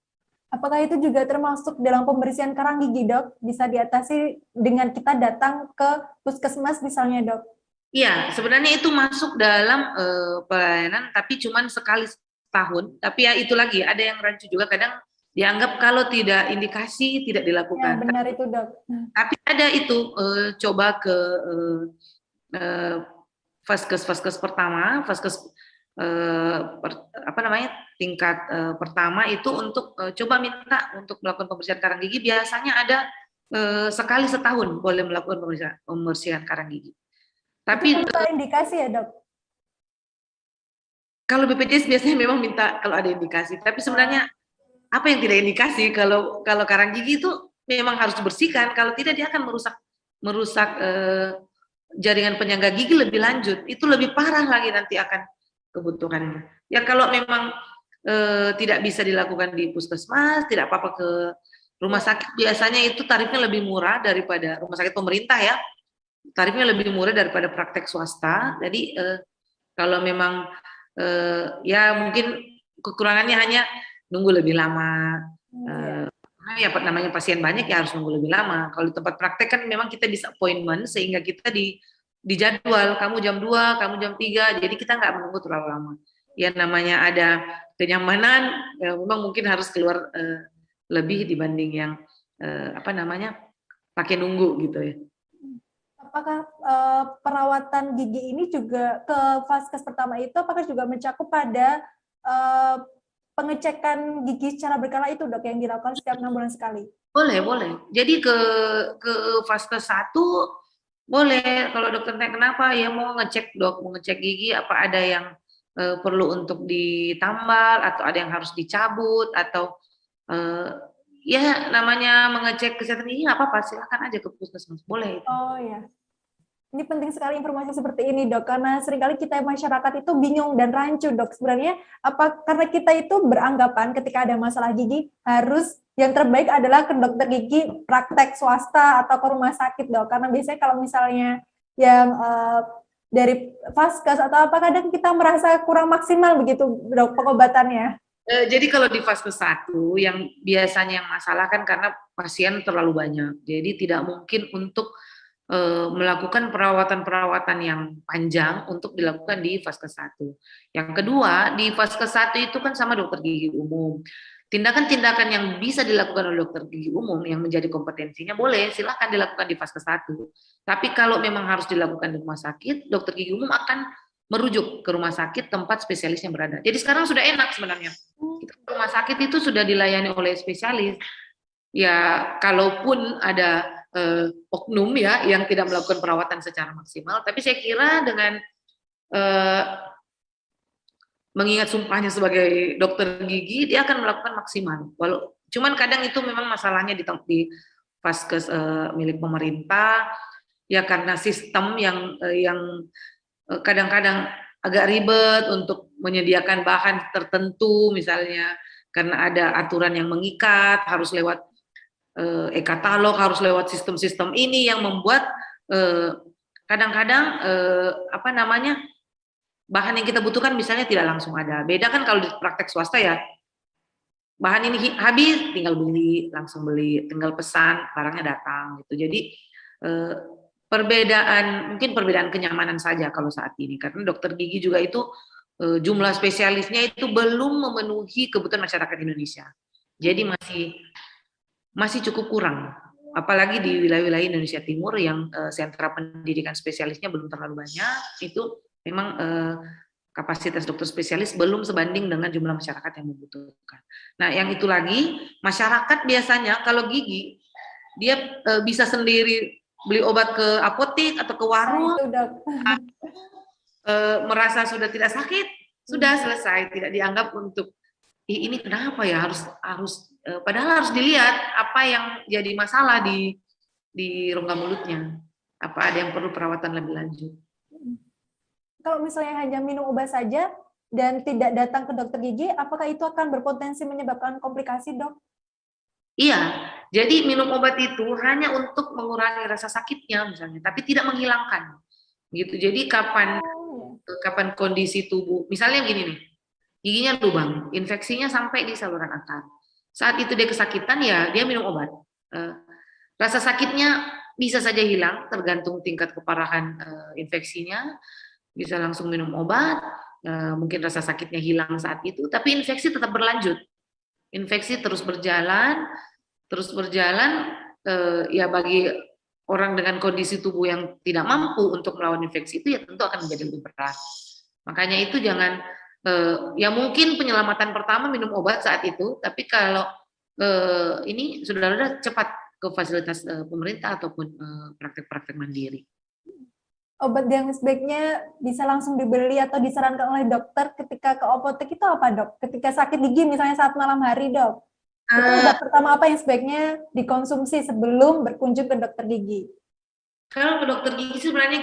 Apakah itu juga termasuk dalam pembersihan karang gigi, dok? Bisa diatasi dengan kita datang ke puskesmas misalnya, dok? Iya, sebenarnya itu masuk dalam pelayanan, tapi cuma sekali setahun. Tapi ya itu lagi, ada yang rancu juga, kadang dianggap kalau tidak indikasi tidak dilakukan. Ya, benar itu, dok. Tapi ada itu, coba ke vaskes pertama, tingkat pertama itu untuk coba minta untuk melakukan pembersihan karang gigi. Biasanya ada sekali setahun boleh melakukan pembersihan karang gigi. Tapi itu tanpa indikasi ya, dok? Kalau BPJS biasanya memang minta kalau ada indikasi. Tapi sebenarnya apa yang tidak indikasi, kalau karang gigi itu memang harus dibersihkan. Kalau tidak dia akan merusak jaringan penyangga gigi lebih lanjut. Itu lebih parah lagi nanti akan kebutuhannya. Ya kalau memang tidak bisa dilakukan di puskesmas, tidak apa-apa ke rumah sakit. Biasanya itu tarifnya lebih murah daripada rumah sakit pemerintah ya. Tarifnya lebih murah daripada praktek swasta. Jadi kalau memang ya mungkin kekurangannya hanya nunggu lebih lama. Ya namanya pasien banyak ya harus nunggu lebih lama. Kalau di tempat praktek kan memang kita bisa appointment sehingga kita di jadwal, kamu jam 2, kamu jam 3, jadi kita nggak menunggu terlalu lama. Ya namanya ada kenyamanan, ya memang mungkin harus keluar lebih dibanding yang pakai nunggu gitu ya. Apakah perawatan gigi ini juga ke vaskes pertama itu apakah juga mencakup pada pengecekan gigi secara berkala itu, dok, yang dilakukan setiap 6 bulan sekali? Boleh. Jadi ke vaskes 1 boleh. Kalau dokter tanya kenapa, ya mau ngecek, dok, mau ngecek gigi apa ada yang perlu untuk ditambal atau ada yang harus dicabut atau ya namanya mengecek kesehatan gigi nggak apa-apa, silakan aja ke puskesmas, boleh. Oh ya. Ini penting sekali informasi seperti ini, dok, karena seringkali kita masyarakat itu bingung dan rancu, dok. Sebenarnya karena kita itu beranggapan ketika ada masalah gigi harus yang terbaik adalah ke dokter gigi praktek swasta atau ke rumah sakit, dok. Karena biasanya kalau misalnya yang dari vaskes atau apa kadang kita merasa kurang maksimal begitu, dok, pengobatannya. Jadi kalau di vaskes 1 yang biasanya yang masalah kan karena pasien terlalu banyak. Jadi tidak mungkin untuk melakukan perawatan yang panjang untuk dilakukan di vaskes 1. Yang kedua, di vaskes 1 itu kan sama dokter gigi umum. Tindakan-tindakan yang bisa dilakukan oleh dokter gigi umum yang menjadi kompetensinya boleh, silahkan dilakukan di Vaskes 1. Tapi kalau memang harus dilakukan di rumah sakit, dokter gigi umum akan merujuk ke rumah sakit tempat spesialisnya berada. Jadi sekarang sudah enak sebenarnya. Kita ke rumah sakit itu sudah dilayani oleh spesialis. Ya, kalaupun ada oknum ya yang tidak melakukan perawatan secara maksimal, tapi saya kira dengan eh, mengingat sumpahnya sebagai dokter gigi, dia akan melakukan maksimal. Cuman kadang itu memang masalahnya di Vaskes milik pemerintah, ya karena sistem yang kadang-kadang agak ribet untuk menyediakan bahan tertentu, misalnya karena ada aturan yang mengikat, harus lewat e-katalog, harus lewat sistem-sistem ini yang membuat kadang-kadang apa namanya, bahan yang kita butuhkan misalnya tidak langsung ada. Beda kan kalau di praktek swasta ya, bahan ini habis, tinggal beli, langsung beli, tinggal pesan, barangnya datang gitu. Jadi mungkin perbedaan kenyamanan saja kalau saat ini, karena dokter gigi juga itu jumlah spesialisnya itu belum memenuhi kebutuhan masyarakat Indonesia. Jadi masih cukup kurang, apalagi di wilayah-wilayah Indonesia Timur yang sentra pendidikan spesialisnya belum terlalu banyak. Itu memang kapasitas dokter spesialis belum sebanding dengan jumlah masyarakat yang membutuhkan. Nah, yang itu lagi, masyarakat biasanya kalau gigi, dia bisa sendiri beli obat ke apotek atau ke warung, merasa sudah tidak sakit, sudah selesai, tidak dianggap untuk ini kenapa ya, padahal harus dilihat apa yang jadi masalah di rongga mulutnya, apa ada yang perlu perawatan lebih lanjut. Kalau misalnya hanya minum obat saja dan tidak datang ke dokter gigi, apakah itu akan berpotensi menyebabkan komplikasi, Dok? Iya, jadi minum obat itu hanya untuk mengurangi rasa sakitnya misalnya, tapi tidak menghilangkan. Gitu. Jadi kapan kondisi tubuh, misalnya gini nih, giginya lubang, infeksinya sampai di saluran akar. Saat itu dia kesakitan ya dia minum obat. Rasa sakitnya bisa saja hilang tergantung tingkat keparahan infeksinya. Bisa langsung minum obat, mungkin rasa sakitnya hilang saat itu, tapi infeksi tetap berlanjut. Infeksi terus berjalan, ya bagi orang dengan kondisi tubuh yang tidak mampu untuk melawan infeksi itu ya tentu akan menjadi lebih berat. Makanya itu jangan, ya mungkin penyelamatan pertama minum obat saat itu, tapi kalau ini sudah cepat ke fasilitas pemerintah ataupun praktek-praktek mandiri. Obat yang sebaiknya bisa langsung dibeli atau disarankan oleh dokter ketika ke apotek itu apa, Dok? Ketika sakit gigi misalnya saat malam hari, Dok. Itu obat pertama apa yang sebaiknya dikonsumsi sebelum berkunjung ke dokter gigi? Kalau ke dokter gigi sebenarnya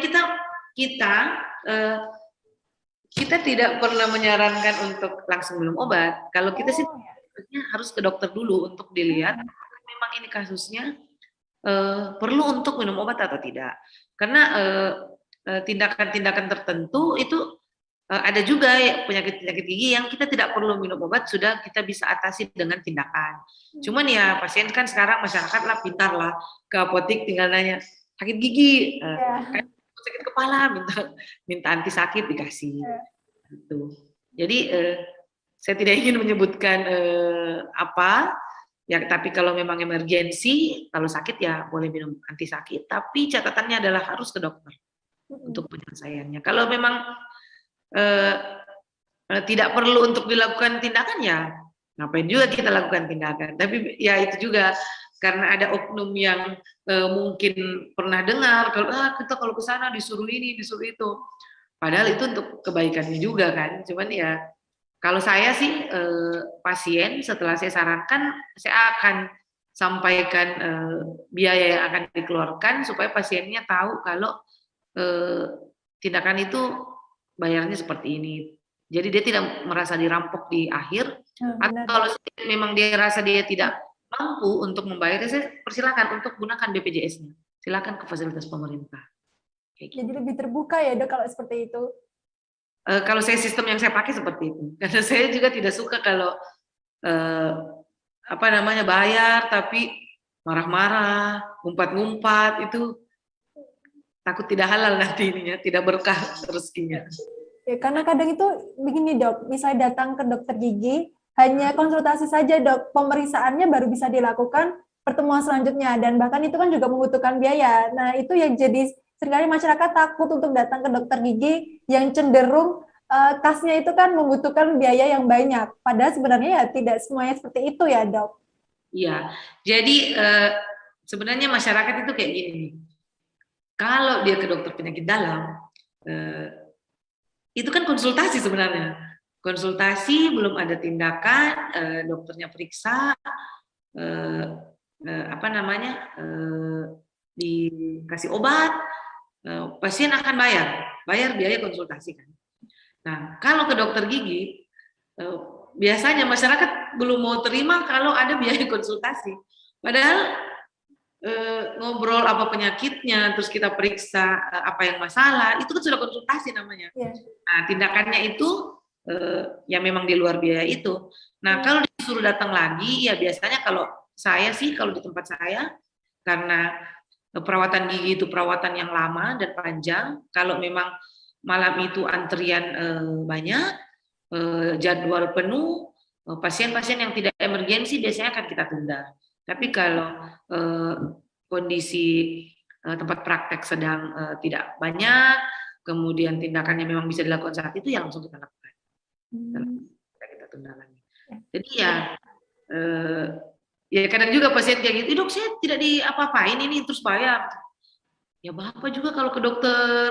kita tidak pernah menyarankan untuk langsung minum obat. Kalau kita sih harus ke dokter dulu untuk dilihat memang ini kasusnya perlu untuk minum obat atau tidak. Karena tindakan-tindakan tertentu itu ada juga penyakit-penyakit gigi yang kita tidak perlu minum obat, sudah kita bisa atasi dengan tindakan. Cuman ya pasien kan sekarang masyarakat lah pintar lah, ke apotek tinggal nanya sakit gigi, sakit kepala minta anti sakit dikasih. Gitu. Jadi saya tidak ingin menyebutkan apa. Ya, tapi kalau memang emergensi, kalau sakit ya boleh minum anti sakit, tapi catatannya adalah harus ke dokter untuk penyelesaiannya. Kalau memang tidak perlu untuk dilakukan tindakan ya ngapain juga kita lakukan tindakan. Tapi ya itu juga karena ada oknum yang mungkin pernah dengar kalau kita kalau ke sana disuruh ini, disuruh itu. Padahal itu untuk kebaikannya juga kan. Cuman ya kalau saya sih pasien setelah saya sarankan, saya akan sampaikan biaya yang akan dikeluarkan supaya pasiennya tahu kalau tindakan itu bayarnya seperti ini. Jadi dia tidak merasa dirampok di akhir. Atau kalau memang dia rasa dia tidak mampu untuk membayar, saya persilakan untuk gunakan BPJS-nya. Silakan ke fasilitas pemerintah. Jadi lebih terbuka ya, Dok, kalau seperti itu. Kalau saya sistem yang saya pakai seperti itu, karena saya juga tidak suka kalau bayar tapi marah-marah, ngumpat-ngumpat, itu takut tidak halal nanti ininya, tidak berkah rezekinya. Ya, karena kadang itu begini, Dok, misalnya datang ke dokter gigi, hanya konsultasi saja dok, pemeriksaannya baru bisa dilakukan pertemuan selanjutnya, dan bahkan itu kan juga membutuhkan biaya. Nah itu yang jadi seringkali masyarakat takut untuk datang ke dokter gigi yang cenderung kasnya itu kan membutuhkan biaya yang banyak. Padahal sebenarnya ya tidak semuanya seperti itu ya dok. Iya, jadi sebenarnya masyarakat itu kayak gini nih. Kalau dia ke dokter penyakit dalam, itu kan konsultasi sebenarnya. Konsultasi, belum ada tindakan, dokternya periksa, apa namanya, dikasih obat, pasien akan bayar biaya konsultasi kan. Nah, kalau ke dokter gigi, biasanya masyarakat belum mau terima kalau ada biaya konsultasi. Padahal ngobrol apa penyakitnya, terus kita periksa apa yang masalah, itu kan sudah konsultasi namanya. Yeah. Nah, tindakannya itu ya memang di luar biaya itu. Nah, kalau disuruh datang lagi, ya biasanya kalau saya sih, kalau di tempat saya, karena perawatan gigi itu perawatan yang lama dan panjang, kalau memang malam itu antrian banyak, jadwal penuh, pasien-pasien yang tidak emergensi biasanya akan kita tunda. Tapi kalau kondisi tempat praktek sedang tidak banyak, kemudian tindakannya memang bisa dilakukan saat itu, ya langsung kita lakukan. Kita tunda lagi. Jadi ya kadang juga pasien kayak gitu, dok saya tidak diapa-apain ini terus bayar. Ya Bapak juga kalau ke dokter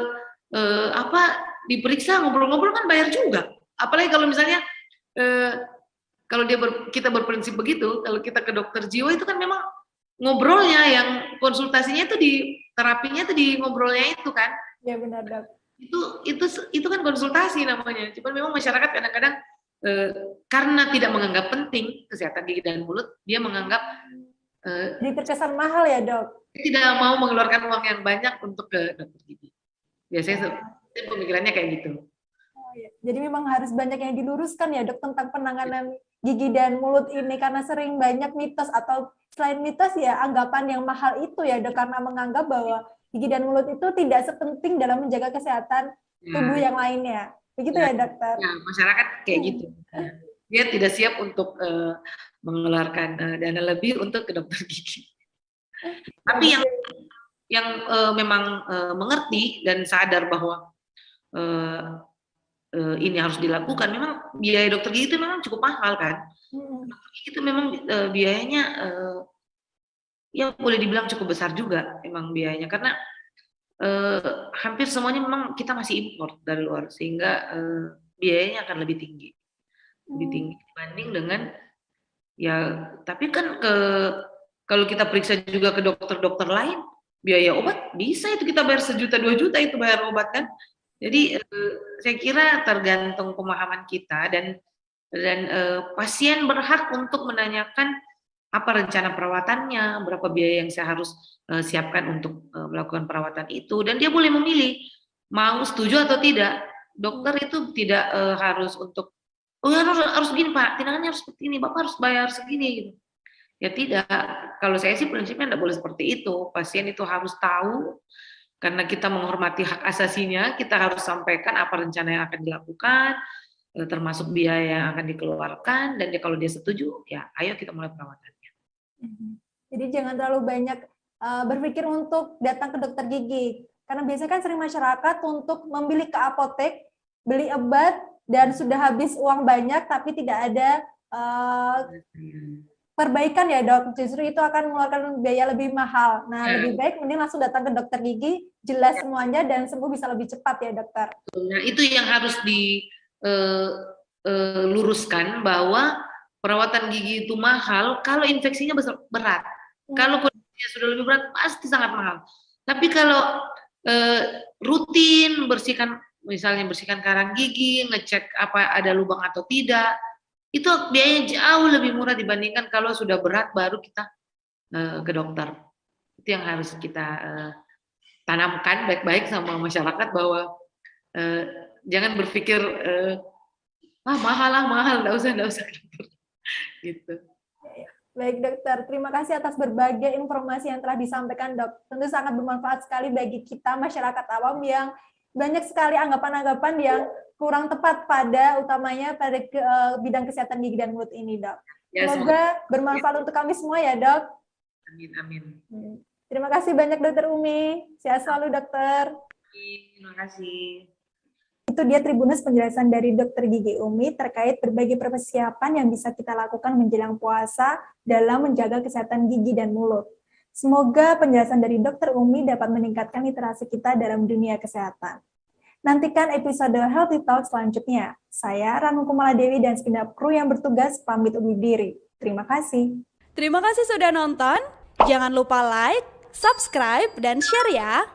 diperiksa ngobrol-ngobrol kan bayar juga. Apalagi kalau misalnya kalau kita berprinsip begitu, kalau kita ke dokter jiwa itu kan memang ngobrolnya, yang konsultasinya itu di terapinya itu di ngobrolnya itu kan. Ya benar dok. Itu kan konsultasi namanya. Cuma memang masyarakat kadang-kadang karena tidak menganggap penting kesehatan gigi dan mulut, dia menganggap jadi terkesan mahal ya dok. Tidak mau mengeluarkan uang yang banyak untuk ke dokter gigi. Biasanya pemikirannya kayak gitu. Jadi memang harus banyak yang diluruskan ya dok tentang penanganan gigi dan mulut ini, karena sering banyak mitos, atau selain mitos ya anggapan yang mahal itu ya dok, karena menganggap bahwa gigi dan mulut itu tidak sepenting dalam menjaga kesehatan tubuh yang lainnya. Begitu ya dokter? Ya, masyarakat kayak gitu. Dia tidak siap untuk mengeluarkan dana lebih untuk ke dokter gigi. Tapi yang memang mengerti dan sadar bahwa ini harus dilakukan, memang biaya dokter gigi itu memang cukup mahal kan. Dokter gigi itu memang biayanya ya boleh dibilang cukup besar juga memang biayanya, karena hampir semuanya memang kita masih impor dari luar, sehingga biayanya akan lebih tinggi dibanding dengan ya. Tapi kan kalau kita periksa juga ke dokter-dokter lain, biaya obat bisa itu kita bayar 1 juta 2 juta itu bayar obat kan. Jadi saya kira tergantung pemahaman kita, dan pasien berhak untuk menanyakan apa rencana perawatannya, berapa biaya yang saya harus siapkan untuk melakukan perawatan itu, dan dia boleh memilih mau setuju atau tidak. Dokter itu tidak harus untuk harus begini Pak, tindakannya harus seperti ini, Bapak harus bayar segini gitu. Ya tidak, kalau saya sih prinsipnya tidak boleh seperti itu. Pasien itu harus tahu, karena kita menghormati hak asasinya, kita harus sampaikan apa rencana yang akan dilakukan, termasuk biaya yang akan dikeluarkan, dan kalau dia setuju, ya ayo kita mulai perawatannya. Jadi jangan terlalu banyak berpikir untuk datang ke dokter gigi, karena biasanya kan sering masyarakat untuk membeli ke apotek, beli obat, dan sudah habis uang banyak, tapi tidak ada perbaikan ya dok, justru itu akan mengeluarkan biaya lebih mahal. Nah lebih baik mending langsung datang ke dokter gigi, jelas semuanya, dan sembuh bisa lebih cepat ya dokter. Nah itu yang harus diluruskan, bahwa perawatan gigi itu mahal kalau infeksinya berat. Kalau kondisinya sudah lebih berat pasti sangat mahal. Tapi kalau rutin misalnya bersihkan karang gigi, ngecek apa ada lubang atau tidak, itu biayanya jauh lebih murah dibandingkan kalau sudah berat baru kita ke dokter. Itu yang harus kita tanamkan baik-baik sama masyarakat, bahwa jangan berpikir mahal, nggak usah ke dokter. Gitu. Baik dokter, terima kasih atas berbagai informasi yang telah disampaikan dok. Tentu sangat bermanfaat sekali bagi kita masyarakat awam yang banyak sekali anggapan-anggapan yang kurang tepat pada utamanya pada bidang kesehatan gigi dan mulut ini, Dok. Ya, Semoga bermanfaat untuk kami semua ya, Dok. Amin, amin. Terima kasih banyak, Dokter Umi. Sehat selalu, Dokter. Terima kasih. Itu dia Tribunus penjelasan dari Dokter Gigi Umi terkait berbagai persiapan yang bisa kita lakukan menjelang puasa dalam menjaga kesehatan gigi dan mulut. Semoga penjelasan dari Dokter Umi dapat meningkatkan literasi kita dalam dunia kesehatan. Nantikan episode Healthy Talk selanjutnya. Saya Ranu Kumala Dewi dan segenap kru yang bertugas pamit undur diri. Terima kasih. Terima kasih sudah nonton. Jangan lupa like, subscribe, dan share ya.